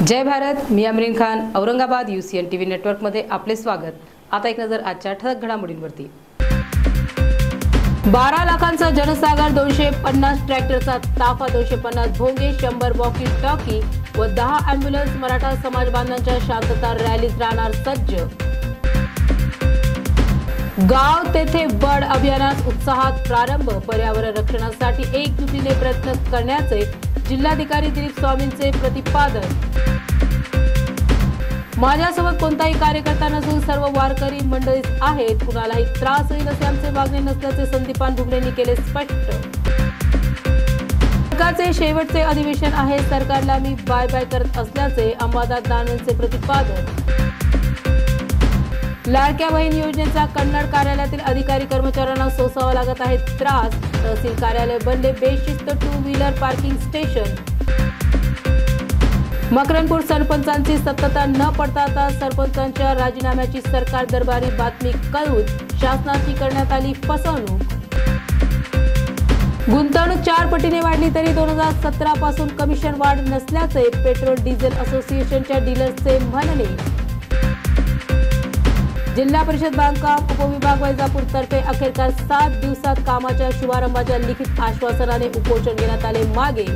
जय भारत। मी Amreen Khan, Aurangabad UCN TV network मध्ये आपले स्वागत। आता एक नजर आजच्या ठळक घडामोडींवरती। 12 लाखांचा जनसागर, 250 ट्रॅक्टरचा ताफा, 250 भोंगे, 100 वॉकी टॉकी व 10 ॲम्ब्युलन्स। मराठा समाज बांधवांच्या शांतता रॅलीत राहणार सज्ज। गाव तेथे बर्ड अभियानास उत्साहात प्रारंभ। पर्यावरण रक्षणासाठी एकजुटीने प्रयत्न करण्याचे जिल्हाधिकारी दिलीप स्वामींचे प्रतिपादन। माझ्यासोबत कोणताही कार्यकर्ता नसून सर्व वारकरी मंडळीच आहेत, कुणालाही त्रास होईल असे आमचे वागणे नसल्याचे संदीपान भुमरेंनी केले स्पष्ट। सरकारचे शेवटचे अधिवेशन आहे, सरकारला मी बाय बाय करत असल्याचे अंबादास दानवेंचे प्रतिपादन। लाडक्या बहीण योजनेचा कन्नड कार्यालयातील अधिकारी कर्मचाऱ्यांना सोसावा लागत आहे त्रास। तहसील कार्यालय बनले बेशिस्त 2 व्हीलर पार्किंग स्टेशन। मकरनपूर सरपंचांची सत्ता न पडता आता सरपंचांच्या राजीनाम्याची सरकार दरबारी बातमी कळवून शासनाची करण्यात आली फसवणूक। गुंतवणूक 4 पटीने वाढली तरी 2017 पासून कमिशन वाढ नसल्याचे पेट्रोल डिझेल असोसिएशनच्या डीलर्सचे म्हणणे। जिल्हा परिषद बांधकाम उपविभाग वैजापूर तर्फे अखेरकार 7 दिवसात कामाच्या शुभारंभाच्या लिखित आश्वासनाने उपोषण घेण्यात आले मागे।